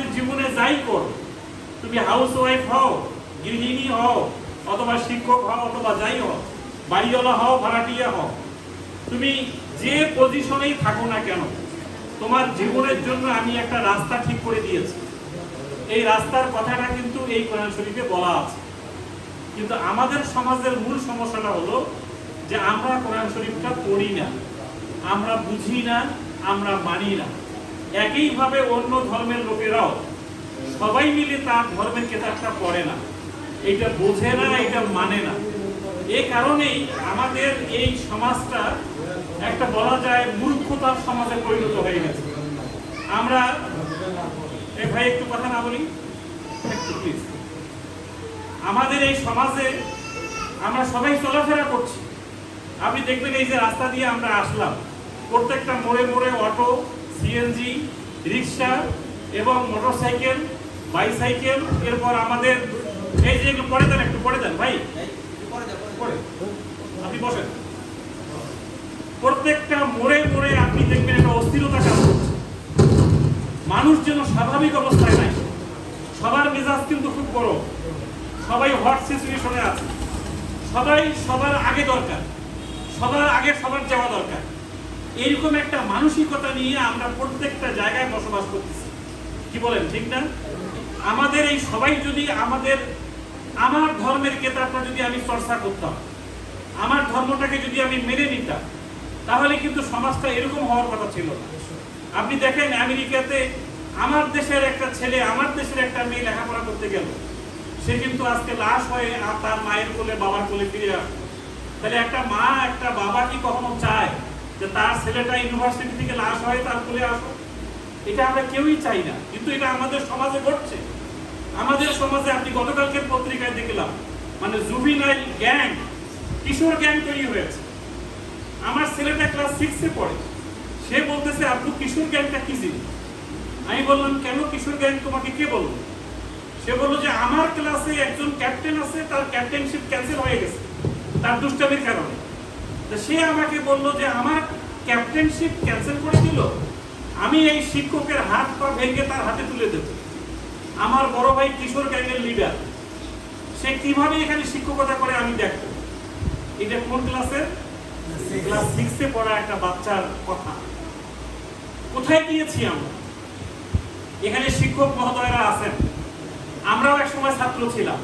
তোমাদের জীবনে যাই করো, তুমি হাউস ওয়াইফ হও, গৃহিণী হও, অথবা শিক্ষক হও, অথবা যাই হও, বাড়িওয়ালা হও, ভাড়াটিয়া হও, তুমি যে পজিশনেই থাকো না কেন, তোমার জীবনের জন্য আমি একটা রাস্তা ঠিক করে দিয়েছি। এই রাস্তার কথাটা কিন্তু এই কোরআন শরীফে বলা আছে। কিন্তু আমাদের সমাজের মূল সমস্যাটা হলো যে আমরা কোরআন শরীফটা পড়ি না, আমরা বুঝি না, আমরা মানি না। একইভাবে অন্য ধর্মের লোকেরাও সবাই মিলে তার ধর্মের কিতাবটা পড়ে না, এটা বোঝে না, এটা মানে না। এই কারণেই আমাদের এই সমাজটা একটা বলা যায় মূর্খতার সমাজে পরিণত হয়ে গেছে। আমরা ভাই একটু কথা না বলি একটু প্লিজ। আমাদের এই সমাজে আমরা সবাই চলাফেরা করছি। আপনি দেখবেন এই যে রাস্তা দিয়ে আমরা আসলাম, প্রত্যেকটা মোড়ে মোড়ে অটো, সিএনজি, রিক্সা এবং মোটরসাইকেল, বাইসাইকেল, এরপর আমাদের এই যে একটু পড়ে দেন, একটু পড়ে দেন ভাই, আপনি বসেন। প্রত্যেকটা মোড়ে মোড়ে আপনি দেখবেন একটা অস্থিরতা কাজ করছে। মানুষ যেন স্বাভাবিক অবস্থায় নাই, সবার মেজাজ কিন্তু খুব গরম, সবাই হট সিচুয়েশনে আছে, সবাই সবার আগে দরকার, সবার আগে সবার যাওয়া দরকার। এইরকম একটা মানসিকতা নিয়ে আমরা প্রত্যেকটা জায়গায় বসবাস করতেছি। কি বলেন, ঠিক না? আমাদের এই সবাই যদি আমার ধর্মের কিতাবটা যদি আমি চর্চা করতাম, আমার ধর্মটাকে যদি আমি মেনে নিতাম, তাহলে কিন্তু সমাজটা এরকম হওয়ার কথা ছিল না। আপনি দেখেন আমেরিকাতে আমার দেশের একটা ছেলে, আমার দেশের একটা মেয়ে লেখাপড়া করতে গেল, সে কিন্তু আজকে লাশ হয়ে তার মায়ের কোলে, বাবার কোলে ফিরে আসে। তাহলে একটা মা, একটা বাবা কি কখনো চায় যে তার ছেলেটা ইউনিভার্সিটি থেকে লাশ হয়ে তার কোলে আসো? এটা আমরা কেউই চাই না, কিন্তু এটা আমাদের সমাজে ঘটছে। আমাদের সমাজে আপনি গতকালকের পত্রিকায় দেখলাম, মানে জুভিনাইল গ্যাং, কিশোর গ্যাং তৈরি হয়েছে। আমার ছেলেটা ক্লাস 6-এ পড়ে, সে বলতেছে আপু কিশোর গ্যাংটা কি জিনিস? আমি বললাম কেন কিশোর গ্যাং তোমাকে কে বললো? সে বললো যে আমার ক্লাসে একজন ক্যাপ্টেন আছে, তার ক্যাপ্টেনশিপ ক্যান্সেল হয়ে গেছে তার দুষ্টামির কারণে। তো সে আমাকে বললো যে আমার ক্যাপ্টেনশিপ ক্যান্সেল করে দিল, আমি এই শিক্ষকের হাত পা ভেঙে তার হাতে তুলে দেব। আমার বড় ভাই কিশোর গ্যাংয়ের লিডার, সে কিভাবে এখানে শিক্ষকতা করে আমি দেখব। এটা কোন ক্লাসের? ক্লাস 6-এ পড়া একটা বাচ্চার কথা। কোথায় গিয়েছি আমরা? এখানে শিক্ষক মহোদয়রা আছেন, আমরাও এক সময় ছাত্র ছিলাম।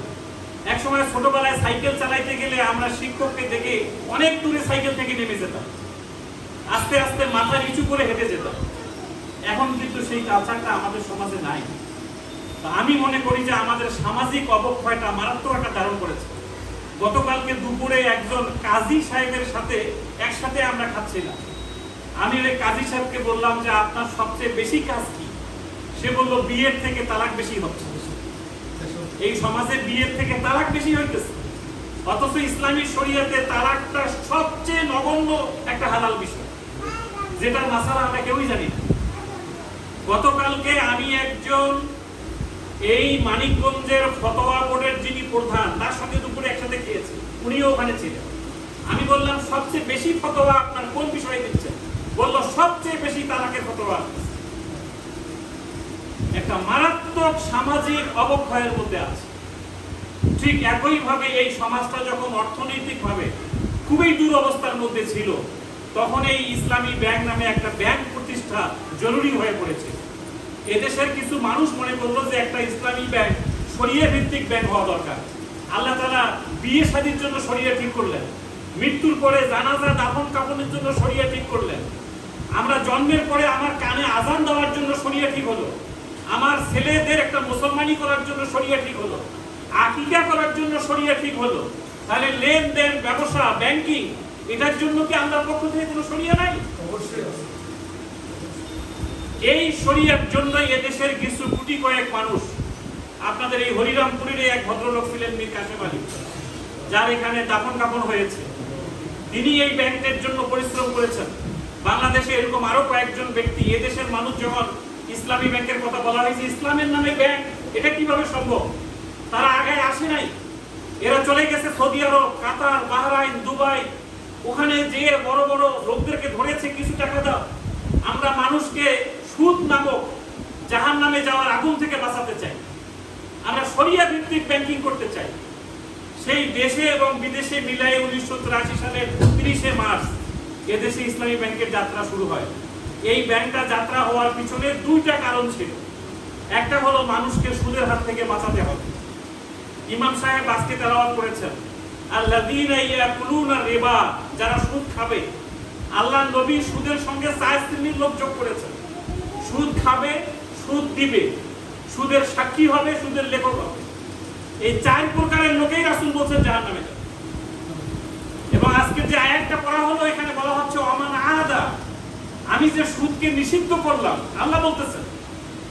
এক সময় ছোটবেলায় সাইকেল চালাইতে গেলে আমরা শিক্ষককে দেখে অনেক দূরে সাইকেল থেকে নেমে যেতাম, আস্তে আস্তে মাথা নিচু করে হেঁটে যেতাম। এখন কিন্তু সেই কালচারটা আমাদের সমাজে নাই। আমি মনে করি যে আমাদের সামাজিক অবক্ষয়টা মারাত্মক একটা ধারণ করেছে। গতকালকে দুপুরে একজন কাজী সাহেবের সাথে একসাথে আমরা খাচ্ছিলাম। আমি ওই কাজী সাহেবকে বললাম যে আপনার সবচেয়ে বেশি কাজ কি? সে বলল বিয়ের থেকে তালাক বেশি হচ্ছে। এই সমাজে বিয়ের থেকে তালাক বেশি হইতেছে, অথচ ইসলামী শরীয়তে তালাকটা সবচেয়ে নগণ্য একটা হালাল বিষয়, যেটার মাসালা আমরা কেউই জানি না। গতকালকে আমি একজন এই মানিকগঞ্জের ফতোয়া বোর্ডের যিনি প্রধান, তার সঙ্গে দুপুরে একসাথে খেয়েছি, উনিও ওখানে ছিলেন। আমি বললাম সবচেয়ে বেশি ফতোয়া আপনার কোন বিষয়ে দিচ্ছেন? বলল সবচেয়ে বেশি তালাকের ফতোয়া। একটা মারাত্মক সামাজিক অবক্ষয়ের মধ্যে আছে। ঠিক একইভাবে এই সমাজটা যখন অর্থনৈতিকভাবে খুবই দুরবস্থার মধ্যে ছিল, তখন এই ইসলামী ব্যাংক নামে একটা ব্যাংক প্রতিষ্ঠা জরুরি হয়ে পড়েছে। এদেশের কিছু মানুষ মনে করলো যে একটা ইসলামী ব্যাংক শরিয়া ভিত্তিক ব্যাংক হওয়া দরকার। আল্লাহ তাআলা বিয়ে শাদীর জন্য শরিয়া ঠিক করলেন, মৃত্যুর পরে জানাজা দাফন কাফনের জন্য শরিয়া ঠিক করলেন, আমরা জন্মের পরে আমার কানে আজান দেওয়ার জন্য শরিয়া ঠিক হলো, আমার ছেলেদের একটা মুসলমানি করার জন্য শরিয়া ঠিক হলো, আকিকা করার জন্য শরিয়া ঠিক হলো। তাহলে লেনদেন, ব্যবসা, ব্যাংকিং, এটার জন্য কি আল্লাহর পক্ষ থেকে কোনো শরিয়া নাই? অবশ্যই। এই শরিয়ার জন্য এদেশের কিছু কোটি কয়েক মানুষ, আপনাদের এই হরিরামপুরের এক ভদ্রলোক ছিলেন মীর কাসেম আলী, যার এখানে দাফন কাফন হয়েছে, তিনি এই ব্যাংকের জন্য পরিশ্রম করেছেন। বাংলাদেশে এরকম আরো কয়েকজন ব্যক্তি, এদেশের মানুষ যখন ইসলামী ব্যাংকের কথা বলা হয়েছে, ইসলামের নামে ব্যাংক, এটা কিভাবে সম্ভব? তারা আগে আসে নাই, এরা চলে গেছে সৌদি আরব, কাতার, বাহরাইন, দুবাই, ওখানে যে বড় বড় লোকদেরকে ধরেছে কিছু টাকা দাও। আমরা মানুষকে সুদ নামক জাহান্নামে যাওয়ার আগুন থেকে শরিয়া ভিত্তিক ব্যাংকিং করতে চাই, সেই দেশে এবং বিদেশে মিলাই 1983 সালের 30শে মার্চ এদেশে ইসলামী ব্যাংকের যাত্রা শুরু হয়। এই ব্যাংকটা যাত্রা হওয়ার পিছনে দুইটা কারণ ছিল। একটা হলো মানুষকে সুদের হাত থেকে বাঁচাতে হবে। ইমাম সাহেব আজকে তেলাওয়াত করেছেন, আল্লাযীনা ইয়াকুলুনা রিবা, যারা সুদ খাবে। আল্লাহর নবী সুদের সঙ্গে 4 শ্রেণীর লোক যোগ করেছেন। সুদ খাবে, সুদ দিবে, সুদের সাক্ষী হবে, সুদের লেখক হবে। এই 4 প্রকারের লোকেই রাসূল বলেছেন জাহান্নামে যাবে। এবং আজকে যে আয়াতটা পড়া হলো এখানে বলা হচ্ছে ওমান আদা, আমি যে সুদকে নিষিদ্ধ করলাম আল্লাহ বলতেছেন,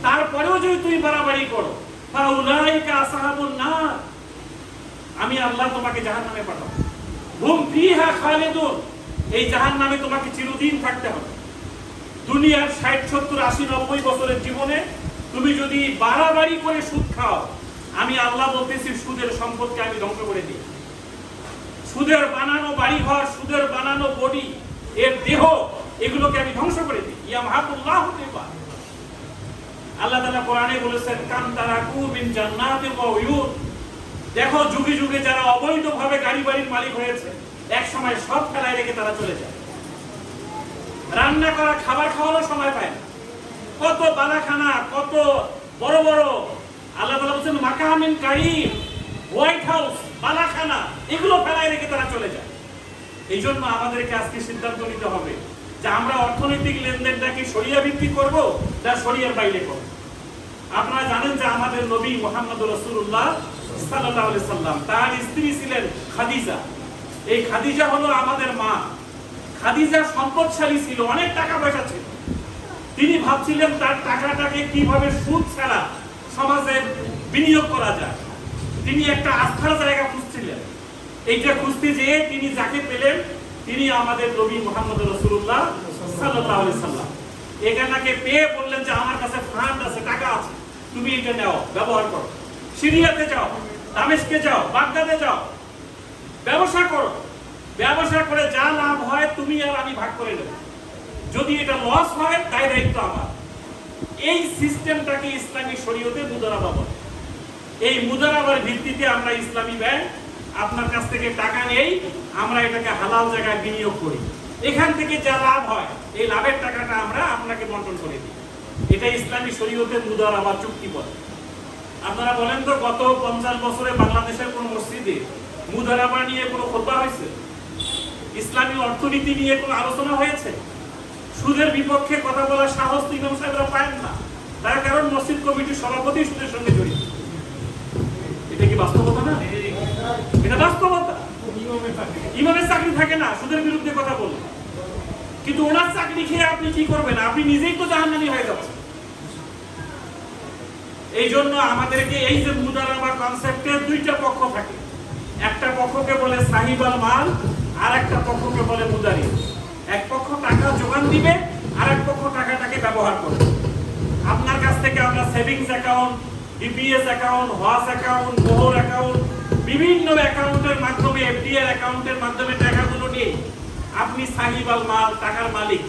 তারপরেও যদি তুমি বাড়াবাড়ি করো ফাউলাইকা আসহাবুন নার, আমি আল্লাহ তোমাকে জাহান্নামে পাঠাবো। হুম ফিহা খালিদুন, এই জাহান্নামে তোমাকে চিরদিন থাকতে হবে। দুনিয়ার 60, 70, 80, 90 বছরের জীবনে তুমি যদি বাড়াবাড়ি করে সুদ খাও, আমি আল্লাহ বলতেছি সুদের সম্পদকে আমি ধ্বংস করে দিই। সুদের বানানো বাড়িঘর, সুদের বানানো বডি, এর দেহ, এগুলোকে আমি ধ্বংস করে দিই। ইয়ামহাকুল্লাহু রিবা। আল্লাহ তাআলা কোরআনে বলেছেন কাম তারাকু মিন জান্নাতি ওয়া উয়ুন, দেখো যুগে যুগে যারা অবৈধভাবে গাড়ি বাড়ির মালিক হয়েছে এক সময় সব ফেলায় রেখে তারা চলে যায়। রান্না করা খাবার খাওয়ারও সময় পায় না। কত বালাখানা, কত বড় বড়, আল্লাহ তাআলা বলেছেন মাকামিন কারীম, হোয়াইট হাউস, বালাখানা, এগুলো ফেলায় রেখে তারা চলে যায়। এই জন্য আমাদেরকে আজকে সিদ্ধান্ত নিতে হবে যে আমরা অর্থনৈতিক লেনদেনটাকে শরিয়া ভিত্তিক করব না শরিয়ার বাইরে করব। আপনারা জানেন যে আমাদের নবী মুহাম্মদ রাসূলুল্লাহ সাল্লাল্লাহু আলাইহি সাল্লাম, তার স্ত্রী ছিলেন খাদিজা। এই খাদিজা হলো আমাদের মা। খাদিজা সম্পদশালী ছিল, অনেক টাকা পয়সা ছিল। তিনি ভাবছিলেন তার টাকাটাকে কিভাবে সুদ ছাড়া সমাজে বিনিয়োগ করা যায়। তিনি একটা আস্থার জায়গা খুঁজছিলেন। এইটা খুঁজতে যেয়ে তিনি যাকে পেলেন তিনি আমাদের নবী মুহাম্মদ রাসূলুল্লাহ সাল্লাল্লাহু আলাইহি সাল্লাম। এখানটাকে পেয়ে বললেন যে আমার কাছে ফান্ড আছে, টাকা আছে, তুমি এটা নাও, ব্যবহার করো। সিরিয়াতে যাও, দামেস্কে যাও, বাগদাদে যাও, ব্যবসা করো। ব্যবসা করে যা লাভ হয় তুমি আর আমি ভাগ করে নেব। যদি এটা লস হয় তাই দায়িত্ব আমার। এই সিস্টেমটাকে ইসলামী শরীয়তে মুদারাবা বলে। এই মুদারাবার ভিত্তিতে আমরা ইসলামী ব্যাংক আপনার কাছ থেকে টাকা নেই, আমরা এটাকে হালাল জায়গায় বিনিয়োগ করি। এখান থেকে যা লাভ হয় এই লাভের টাকাটা আমরা আপনাকে বন্টন করে দিই। এটা ইসলামী শরীয়তের মুদারাবা চুক্তি বলে। আপনারা বলেন তো গত 50 বছরে বাংলাদেশের কোন মসজিদে মুদারাবা নিয়ে কোনো খুতবা হয়েছে? ইসলামী অর্থনীতি নিয়ে কোনো আলোচনা হয়েছে? সুদের বিপক্ষে কথা বলার সাহস ইমাম সাহেবরা পায় না। তার কারণ মসজিদ কমিটির সভাপতি সুদের সঙ্গে জড়িত। এটা কি বাস্তবতা না? এটা বাস্তবতা। ইমামের চাকরি থাকে না সুদের বিরুদ্ধে কথা বলবে, কিন্তু ওনার চাকরি খেয়ে আপনি কি করবেন? আপনি নিজেই তো জাহান্নামী হয়ে যাচ্ছেন। এই জন্য আমাদেরকে এই যে মুদারাবা কনসেপ্টের দুইটা পক্ষ থাকে। একটা পক্ষকে বলে সাহিব আল মাল, আর একটা পক্ষকে বলে মুদারি। এক পক্ষ টাকা যোগান দিবে, আর এক পক্ষ টাকাটাকে ব্যবহার করবে। আপনার কাছ থেকে আমরা সেভিংস অ্যাকাউন্ট, ডিপিএস অ্যাকাউন্ট, ওয়াস অ্যাকাউন্ট, মোহর অ্যাকাউন্ট, বিভিন্ন অ্যাকাউন্টের মাধ্যমে, এফডিআর অ্যাকাউন্টের মাধ্যমে টাকাগুলো নিয়ে আপনি সাহিব আল মাল, টাকার মালিক।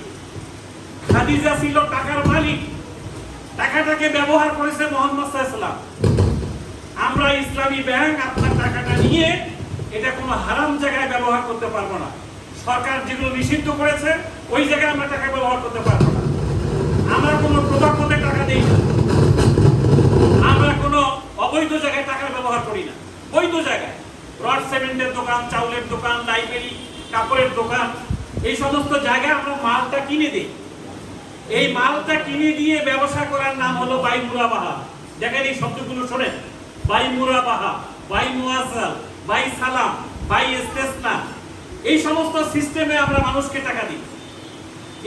খাদিজা ছিল টাকার মালিক, টাকাটাকে ব্যবহার করেছে মুহাম্মদ সাল্লাল্লাহু আলাইহি ওয়াসাল্লাম। আমরা ইসলামী ব্যাংক আপনার টাকাটা নিয়ে এটা কোনো হারাম জায়গায় ব্যবহার করতে পারবো না। সরকার যেগুলো নিষিদ্ধ করেছে ওই জায়গায় আমরা টাকা ব্যবহার করতে পারবো না। আমরা কোনো প্রভাবপথে টাকা দেই না, আমরা কোনো অবৈধ জায়গায় টাকা ব্যবহার করি না। বৈধ জায়গায় রড সিমেন্টের দোকান, চাউলের দোকান, লাইব্রেরি, কাপড়ের দোকান, এই সমস্ত জায়গায় আমরা মালটা কিনে দিই। এই মালটা কিনে দিয়ে ব্যবসা করার নাম হলো বাই মুরাবাহা। দেখেন এই শব্দগুলো শোনেন, বাই মুরাবাহা, বাই মুয়াজ্জাল, বাই সালাম, বাই ইস্তেসনা, এই সমস্ত সিস্টেমে আমরা মানুষকে টাকা দিই।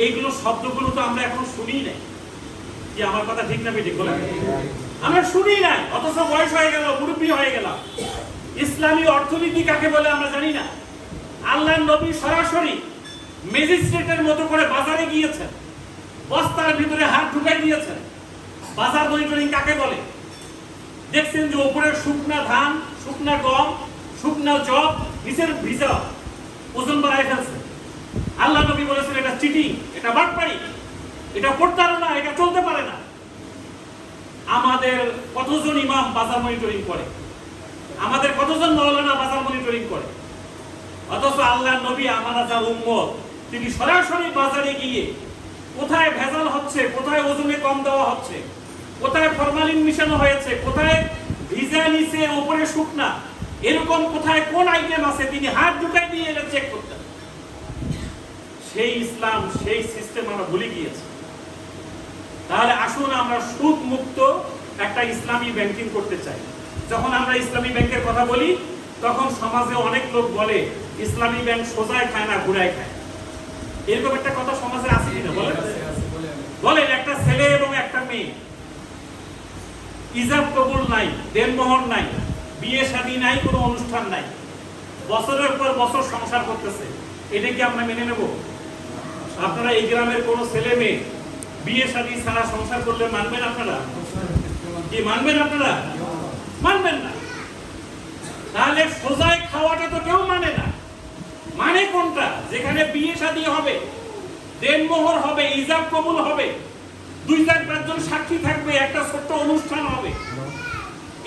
এইগুলো শব্দগুলো তো আমরা এখন শুনি নাই। কি আমার কথা ঠিক না বেঠিক বলেন? আমরা শুনি নাই, অথচ বয়স হয়ে গেল, মুরব্বী হয়ে গেলাম। ইসলামী অর্থনীতি কাকে বলে আমরা জানি না। আল্লাহর নবী সরাসরি ম্যাজিস্ট্রেটের মতো করে বাজারে গিয়েছেন, বস্তার ভিতরে হাত ঢুকাই দিয়েছেন। বাজার মনিটরিং কাকে বলে? দেখছেন যে উপরে শুকনা ধান, শুকনা গম, শুকনা জব, নিচের ভিজা, ওজন বাড়ায় ফেলছে। আল্লাহ নবী বলেছেন এটা চিটিং, এটা বাটপাড়ি, এটা প্রতারণা, এটা চলতে পারে না। আমাদের কতজন ইমাম বাজার মনিটরিং করে, আমাদের কতজন মাওলানা বাজার মনিটরিং করে, অথচ আল্লাহর নবী আমারা যার উম্মত তিনি সরাসরি বাজারে গিয়ে কোথায় ভেজাল হচ্ছে, কোথায় ওজনে কম দেওয়া হচ্ছে, কোথায় ফরমালিন মিশানো হয়েছে, কোথায় ভিজা নিচে উপরে শুকনা, এরকম কোথায় কোন আইটেম আছে তিনি হাত ঢুকাই দিয়ে এটা চেক করতেন। সেই ইসলাম, সেই সিস্টেম আমরা ভুলে গিয়েছি। তাহলে আসুন আমরা সুদ মুক্ত একটা ইসলামী ব্যাংকিং করতে চাই। যখন আমরা ইসলামী ব্যাংকের কথা বলি তখন সমাজে অনেক লোক বলে ইসলামী ব্যাংক সোজায় খায় না ঘুরায় খায়। এরকম একটা কথা সমাজে আছে কিনা বলেন? বলেন, একটা ছেলে এবং একটা মেয়ে, ইজাব কবুল নাই, দেনমোহর নাই, বিয়ে শাদী নাই, কোনো অনুষ্ঠান নাই, বছরের পর বছর সংসার করতেছে, এটা কি আমরা মেনে নেব? আপনারা এই গ্রামের কোন ছেলে মেয়ে বিয়ে শাদী ছাড়া সংসার করলে মানবেন আপনারা? কি মানবেন আপনারা? মানবেন না। তাহলে সোজায় খাওয়াটা তো কেউ মানে না। মানে কোনটা? যেখানে বিয়ে শাদী হবে, দেনমোহর হবে, ইজাব কবুল হবে, 2-4-5 জন সাক্ষী থাকবে, একটা ছোট্ট অনুষ্ঠান হবে,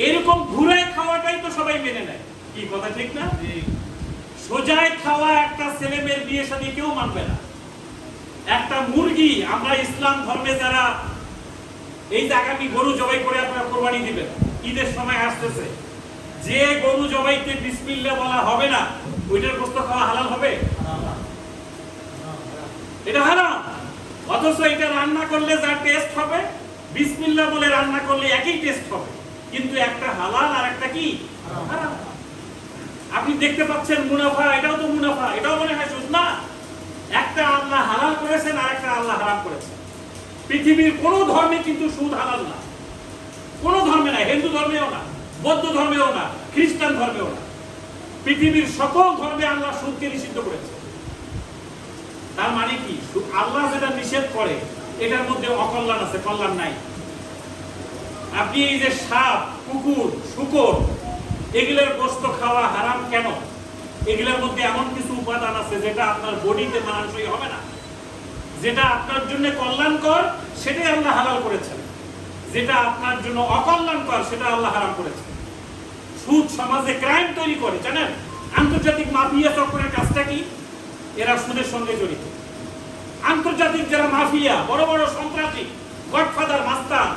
এরকম ঘুরায় খাওয়াটাই তো সবাই মেনে নেয়। কি কথা ঠিক না? সোজায় খাওয়া একটা ছেলে মেয়ের বিয়ে শাদী কেউ মানবে না। একটা মুরগি, আমরা ইসলাম ধর্মে যারা এই যে আগামী গরু জবাই করে আপনারা কোরবানি দিবেন, ঈদের সময় আসতেছে, যে গরু জবাইতে বিসমিল্লাহ বলা হবে না ওইটার গোশত খাওয়া হালাল হবে? এটা হারাম। অথচ এটা রান্না করলে যা টেস্ট হবে, বিসমিল্লাহ বলে রান্না করলে একই টেস্ট হবে, কিন্তু একটা হালাল আর একটা কি হারাম। আপনি দেখতে পাচ্ছেন মুনাফা, এটাও তো মুনাফা, এটাও মনে হয় সুদ না। একটা আল্লাহ হালাল করেছেন আর একটা আল্লাহ হারাম করেছেন। পৃথিবীর কোন ধর্মে কিন্তু সুদ হালাল না, কোন ধর্মে না, হিন্দু ধর্মেও না, বৌদ্ধ ধর্মেও না, খ্রিস্টান ধর্মেও না। পৃথিবীর সকল ধর্মে আল্লাহ সুদকে নিষিদ্ধ করেছে। তার মানে কি? আল্লাহ যেটা নিষেধ করে এটার মধ্যে অকল্যাণ আছে, কল্যাণ নাই। আপনি এই যে সাপ, কুকুর, শূকর, এগুলোর গোশত খাওয়া হারাম কেন? এগুলোর মধ্যে এমন কিছু উপাদান আছে যেটা আপনার বডিতে মানানসই হবে না। যেটা আপনার জন্য কল্যাণকর সেটাই আল্লাহ হালাল করেছেন, যেটা আপনার জন্য অকল্যাণকর সেটা আল্লাহ হারাম করেছেন। সুদ সমাজে ক্রাইম তৈরি করে, জানেন? আন্তর্জাতিক মাফিয়া চক্রের কাজটা কি? এরা সুদের সঙ্গে জড়িত। আন্তর্জাতিক যারা মাফিয়া, বড় বড় সন্ত্রাসী, গডফাদার, মাস্তান,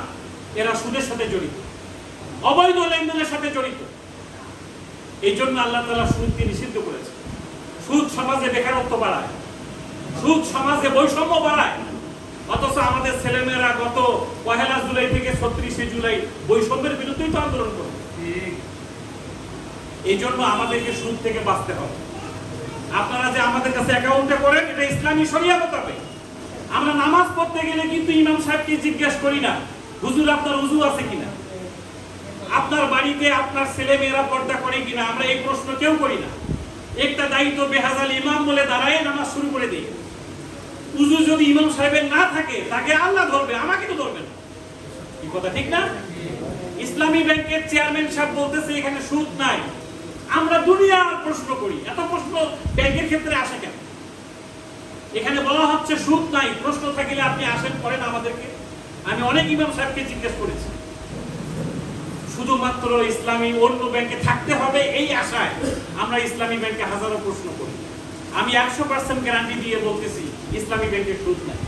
এরা সুদের সাথে জড়িত, অবৈধ লেনদেনের সাথে জড়িত। এই জন্য আল্লাহ তাআলা সুদকে নিষিদ্ধ করেছে। সুদ সমাজে বেকারত্ব বাড়ায়, সুদ সমাজে বৈষম্য বাড়ায়। অথচ আমাদের ছেলেমেয়েরা গত 1 জুলাই থেকে 36 জুলাই বৈষম্যের বিরুদ্ধেই তো আন্দোলন করে। এই জন্য আমাদেরকে সুদ থেকে বাঁচতে হবে। আপনারা যে আমাদের কাছে অ্যাকাউন্টে করেন এটা ইসলামী শরিয়া মোতাবেক। আমরা নামাজ পড়তে গেলে কিন্তু ইমাম সাহেবকে জিজ্ঞেস করি না হুজুর আপনার ওযু আছে কিনা, আপনার বাড়িতে আপনার ছেলে মেয়েরা পর্দা করে কিনা, আমরা এই প্রশ্ন কেউ করি না। একটা দায়িত্ব বেহাজাল ইমাম বলে দাঁড়ায় নামাজ শুরু করে দিই। ওযু যদি ইমাম সাহেবের না থাকে তাকে আল্লাহ ধরবে, আমাকে তো ধরবে না। কি কথা ঠিক না? ইসলামী ব্যাংকের চেয়ারম্যান সাহেব বলতেছে এখানে সুদ নাই। আমরা দুনিয়ার প্রশ্ন করি, এত প্রশ্ন ব্যাংকের ক্ষেত্রে আসে কেন? এখানে বলা হচ্ছে সুদ নাই, প্রশ্ন থাকলে আপনি আসেন করেন আমাদেরকে। আমি অনেক ইমাম সাহেবকে জিজ্ঞেস করেছি, শুধুমাত্র ইসলামী অন্য ব্যাংকে থাকতে হবে এই আশায় আমরা ইসলামী ব্যাংকে হাজারো প্রশ্ন করি। আমি 100% গ্যারান্টি দিয়ে বলতেছি ইসলামী ব্যাংকে সুদ নাই।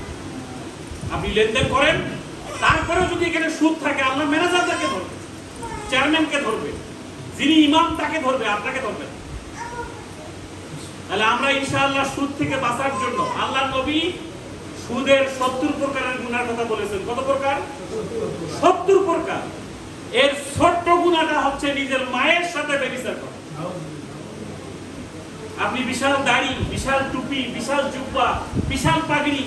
আপনি লেনদেন করেন, তারপরেও যদি এখানে সুদ থাকে আল্লাহ ম্যানেজারকে ধরবে, চেয়ারম্যানকে ধরবে, যিনি ইমাম তাকে ধরবে, আপনাকে ধরবে। তাহলে আমরা ইনশাআল্লাহ সুদ থেকে বাঁচার জন্য আল্লাহর নবী সুদের 70 প্রকারের গুনার কথা বলেছেন। কত প্রকার? 70 প্রকার। এর ছোট্ট গুনাহটা হচ্ছে নিজের মায়ের সাথে ব্যভিচার করা। আপনি বিশাল দাড়ি, বিশাল টুপি, বিশাল জুব্বা, বিশাল পাগড়ি,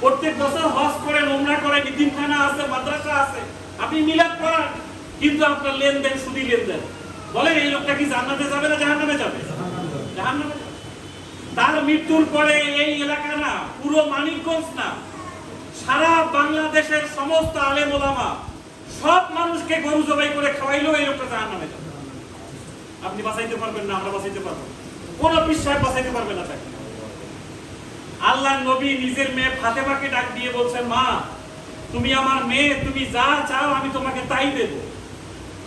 প্রত্যেক বছর হজ করেন, উমরা করেন, ইতিমখানা আছে, মাদ্রাসা আছে, আপনি মিলাদ করেন, কিন্তু আপনার লেনদেন সুদী লেনদেন। বলেন এই লোকটা কি জান্নাতে যাবে না জাহান্নামে যাবে? জাহান্নামে যাবে। তার মৃত্যুর পরে এই এলাকা না, পুরো মানিকগঞ্জ না, সারা বাংলাদেশের সমস্ত আলেম ওলামা সব মানুষকে গরু জবাই করে খাওয়াইলেও এই লোকটা জাহান্নামে যাবে। আপনি বাঁচাইতে পারবেন না, আমরা বাঁচাইতে পারবো, কোন বিশ্বাস বাঁচাইতে পারবে না তাকে। আল্লাহর নবী নিজের মেয়ে ফাতেমাকে ডাক দিয়ে বলছেন, মা তুমি আমার মেয়ে, তুমি যা চাও আমি তোমাকে তাই দেব,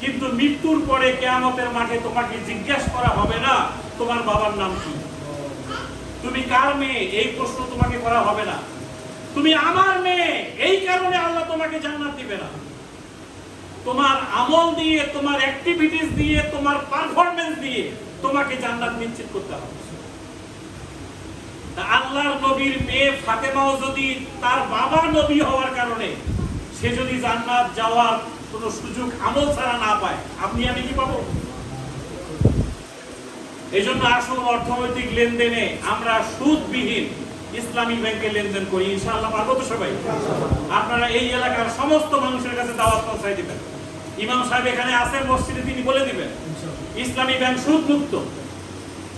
কিন্তু মৃত্যুর পরে কিয়ামতের মাঠে তোমাকে জিজ্ঞাসা করা হবে না তোমার বাবার নাম কি, তুমি কার মেয়ে, এই প্রশ্ন তোমাকে করা হবে না। তুমি আমার মেয়ে, এই কারণে আল্লাহ তোমাকে জান্নাত দিবে না। তোমার আমল দিয়ে, তোমার অ্যাক্টিভিটিস দিয়ে, তোমার পারফরম্যান্স দিয়ে তোমাকে জান্নাত নিশ্চিত করতে হবে। আল্লাহর নবীর মেয়ে ফাতেমাও যদি তার বাবা নবী হওয়ার কারণে সে যদি জান্নাত যাওয়ার কোনো সুযোগ আমল ছাড়া না পায়, আপনি আমি কি পাবো? এই জন্য আসল অর্থনৈতিক লেনদেনে আমরা সুদবিহীন ইসলামী ব্যাংকে লেনদেন করি, ইনশাআল্লাহ পারবো তো সবাই? আপনারা এই এলাকার সমস্ত মানুষের কাছে দাওয়াত পৌঁছাই দিবেন। ইমাম সাহেব এখানে আছেন মসজিদে, তিনি বলে দিবেন ইসলামী ব্যাংক সুদ মুক্ত।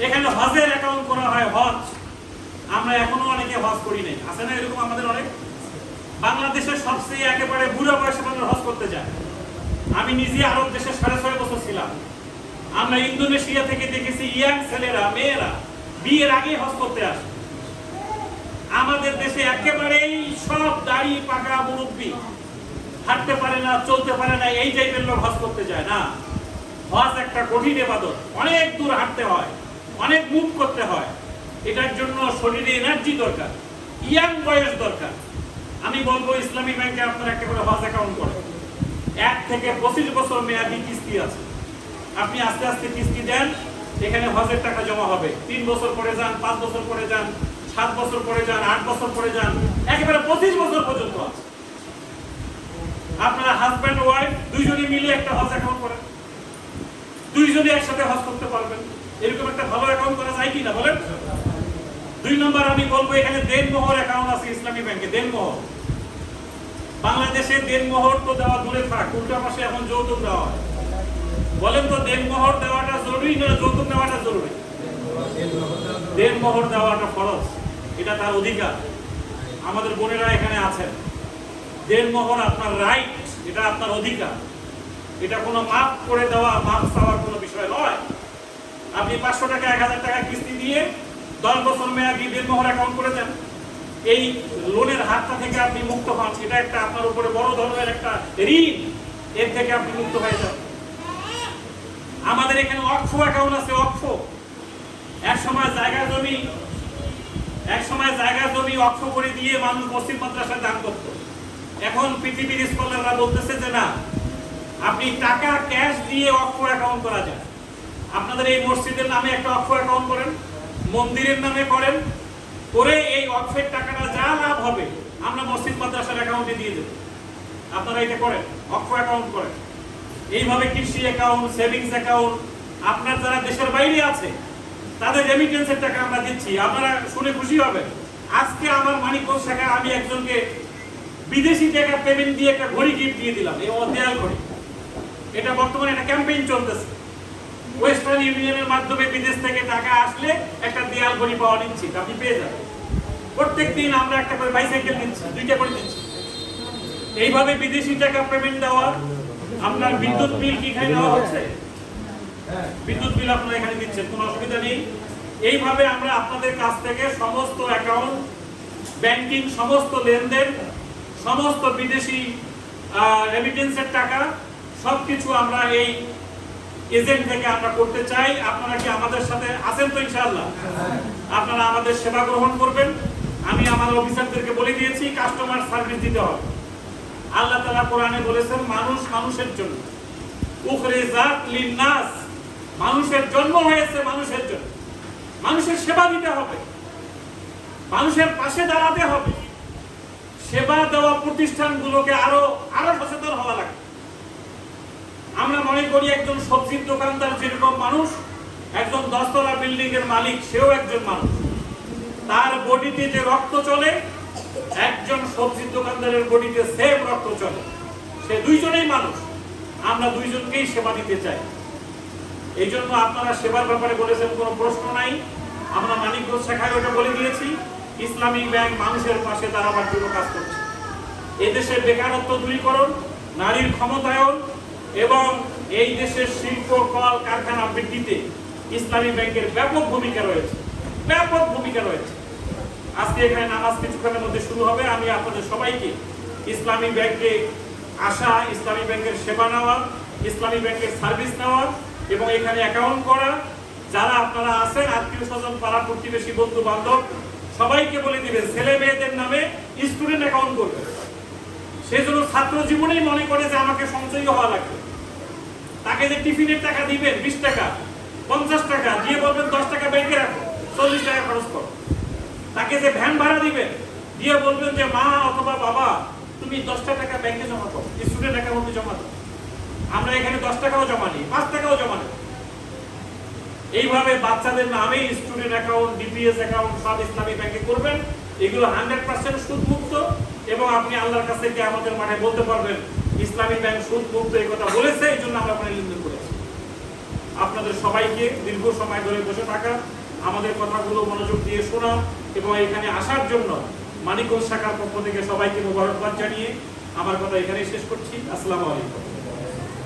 এখানে হজের অ্যাকাউন্ট করা হয়, হজ। আমরা এখনো অনেকে হজ করি নাই, আছে না এরকম আমাদের অনেক? বাংলাদেশের সবচেয়ে একেবারে বুড়া বয়সে মানুষ হজ করতে যায়। আমি নিজে আরব দেশে 6.5 বছর ছিলাম। আমরা ইন্দোনেশিয়া থেকে দেখেছি ইয়াং ছেলেরা, মেয়েরা বিয়ের আগে হজ করতে আসে। আমাদের দেশে একেবারেই সব দাড়ি পাকা মুরব্বী, হাঁটতে পারে না, চলতে পারে না, এই টাইপের লোক হজ করতে যায় না। হজ একটা কঠিন ইবাদত, অনেক দূর হাঁটতে হয়, অনেক মুভ করতে হয়। এটার জন্য শরীরে এনার্জি দরকার, ইয়াং বয়স দরকার। আমি বলবো ইসলামী ব্যাংকে আপনারা একটা করে হজ অ্যাকাউন্ট করেন। 1 থেকে 25 বছর মেয়াদি কিস্তি আছে, আপনি আস্তে আস্তে কিস্তি দেন, এখানে হজের টাকা জমা হবে। 3 বছর পরে যান, 5 বছর পরে যান, 7 বছর পরে যান, 8 বছর পরে যান, একেবারে 25 বছর পর্যন্ত আছে। আপনারা হাজব্যান্ড ওয়াইফ দুইজনে মিলে একটা হজ অ্যাকাউন্ট করেন, দুইজনে একসাথে হজ করতে পারবেন। এরকম একটা ভালো অ্যাকাউন্ট করা যায় কি না বলেন? 2 নম্বর আমি বলবো এখানে দেনমোহর অ্যাকাউন্ট আছে ইসলামী ব্যাংকে। দেনমোহর, বাংলাদেশে দেনমোহর তো দেওয়া দূরে থাক, উল্টা পাশে এখন যৌতুক দেওয়া হয়। বলেন তো দেনমোহর দেওয়াটা জরুরি না যৌতুক নেওয়াটা জরুরি? দেনমোহর দেওয়াটা ফরজ, এটা তার অধিকার। আমাদের বোনেরা এখানে আছেন, দেনমোহর আপনার রাইট, এটা আপনার অধিকার। এটা কোনো মাফ করে দেওয়া, মাফ চাওয়ার কোনো বিষয় নয়। আপনি 500 টাকা 1000 টাকা কিস্তি দিয়ে 10 বছর মেয়াদি দেনমোহর অ্যাকাউন্ট করে দেন, এই লোনের হাতটা থেকে আপনি মুক্ত হন। এটা একটা আপনার উপরে বড় ধরনের একটা ঋণ, এর থেকে আপনি মুক্ত হয়ে যান। আমাদের এখানে ওয়াকফ অ্যাকাউন্ট আছে, ওয়াকফ। এক সময় জায়গা জমি ওয়াকফ করে দিয়ে মানুষ মসজিদ মাদ্রাসায় দান করত। এখন পৃথিবীর স্কলাররা বলতেছে যে না, আপনি টাকা ক্যাশ দিয়ে ওয়াকফ অ্যাকাউন্ট করা যায়। আপনাদের এই মসজিদের নামে একটা ওয়াকফ অ্যাকাউন্ট করেন, মন্দিরের নামে করেন, করে এই ওয়াকফের টাকাটা যা লাভ হবে আমরা মসজিদ মাদ্রাসার অ্যাকাউন্টে দিয়ে দেব। আপনারা এটা করেন, ওয়াকফ অ্যাকাউন্ট করেন। এইভাবে কৃষি অ্যাকাউন্ট, সেভিংস অ্যাকাউন্ট, আপনার যারা দেশের বাইরে আছে তাদের রেমিটেন্সের টাকা আমরা দিচ্ছি। আপনারা শুনে খুশি হবেন, আজকে আমার মানিকগঞ্জ শাখায় আমি একজনকে বিদেশি টাকা পেমেন্ট দিয়ে একটা ঘড়ি গিফট দিয়ে দিলাম, এই দেয়াল ঘড়ি। এটা বর্তমানে একটা ক্যাম্পেইন চলতেছে, ওয়েস্টার্ন ইউনিয়নের মাধ্যমে বিদেশ থেকে টাকা আসলে একটা দেয়াল ঘড়ি পাওয়া নিচ্ছি, আপনি পেয়ে যাবেন। প্রত্যেকদিন আমরা একটা করে বাইসাইকেল দিচ্ছি, 2টা করে দিচ্ছি। এইভাবে বিদেশি টাকা পেমেন্ট দেওয়া। আপনার বিদ্যুৎ বিল কি এখানে দেওয়া হচ্ছে? বিদ্যুৎ বিল আপনারা এখানে দিচ্ছেন, কোনো অসুবিধা নেই। এইভাবে আমরা আপনাদের কাছ থেকে সমস্ত অ্যাকাউন্ট, ব্যাংকিং, সমস্ত লেনদেন, সমস্ত বিদেশি রেমিটেন্সের টাকা সবকিছু আমরা এই এজেন্ট থেকে আমরা করতে চাই। আপনারা কি আমাদের সাথে আছেন তো? ইনশাআল্লাহ আপনারা আমাদের সেবা গ্রহণ করবেন। আমি আমাদের অফিসারদেরকে বলে দিয়েছি কাস্টমার সার্ভিস দিতে হবে। আল্লাহ তাআলা কোরআনে বলেছেন মানুষ মানুষের জন্য, উখরিজাত লিন্নাস, মানুষের জন্ম হয়েছে মানুষের জন্য। মানুষের সেবা দিতে হবে, মানুষের পাশে দাঁড়াতে হবে। সেবা দেওয়া প্রতিষ্ঠানগুলোকে আরো সচেতন হওয়া লাগে। আমরা মনে করি একজন সবজির দোকানদার যেরকম মানুষ, একজন 10 তলা বিল্ডিং এর মালিক সেও একজন মানুষ। তার বডিতে যে রক্ত চলে, একজন সবজির দোকানদারের বডিতে সেম রক্ত চলে। সে দুইজনেই মানুষ, আমরা দুইজনকেই সেবা দিতে চাই। এই জন্য আপনারা সেবার ব্যাপারে বলেছেন, কোনো প্রশ্ন নাই। আমরা মানিকগঞ্জ শাখায় ওটা বলে দিয়েছি, ইসলামী ব্যাংক মানুষের পাশে দাঁড়াবার জন্য কাজ করছে। এদেশের বেকারত্ব দূরীকরণ, নারীর ক্ষমতায়ন এবং এই দেশের শিল্প কল কারখানা বৃদ্ধিতে ইসলামী ব্যাংকের ব্যাপক ভূমিকা রয়েছে, ব্যাপক ভূমিকা রয়েছে। আজকে এখানে নামাজ কিছুক্ষণের মধ্যে শুরু হবে। আমি আপনাদের সবাইকে ইসলামী ব্যাংকে আসা, ইসলামী ব্যাংকের সেবা নেওয়া, ইসলামী ব্যাংকের সার্ভিস নেওয়া এবং এখানে অ্যাকাউন্ট করা। যারা আপনারা আছেন আত্মীয় স্বজন, পাড়া প্রতিবেশী, বন্ধু বান্ধব, সবাইকে বলে দিবেন ছেলে মেয়েদের নামে স্টুডেন্ট অ্যাকাউন্ট করবে। সেই জন্য ছাত্র জীবনেই মনে করে যে আমাকে সঞ্চয়ী হওয়া লাগবে। তাকে যে টিফিনের টাকা দিবেন 20 টাকা 50 টাকা দিয়ে বলবেন 10 টাকা ব্যাংকে রাখো, 40 টাকা খরচ করো। তাকে যে ভ্যান ভাড়া দিবেন দিয়ে বলবেন যে মা অথবা বাবা তুমি 10 টাকা ব্যাংকে জমা করো, স্টুডেন্ট অ্যাকাউন্টে জমা দাও। আমরা এখানে 10 টাকাও জমা নিই, 5 টাকাও জমা নিই। এইভাবে বাচ্চাদের নামে স্টুডেন্ট অ্যাকাউন্ট, ডিপিএস অ্যাকাউন্ট সব ইসলামী ব্যাংকে করবেন। এগুলো 100% সুদ মুক্ত এবং আপনি আল্লাহর কাছে গিয়ে আমাদের মাঠে বলতে পারবেন ইসলামী ব্যাংক সুদ মুক্ত, এই কথা বলেছে, এই জন্য আমরা আপনার লেনদেন করেছি। আপনাদের সবাইকে দীর্ঘ সময় ধরে বসে থাকা, আমাদের কথাগুলো মনোযোগ দিয়ে শোনা এবং এখানে আসার জন্য মানিকগঞ্জ শাখার পক্ষ থেকে সবাইকে মোবারকবাদ জানিয়ে আমার কথা এখানেই শেষ করছি। আসসালামু আলাইকুম।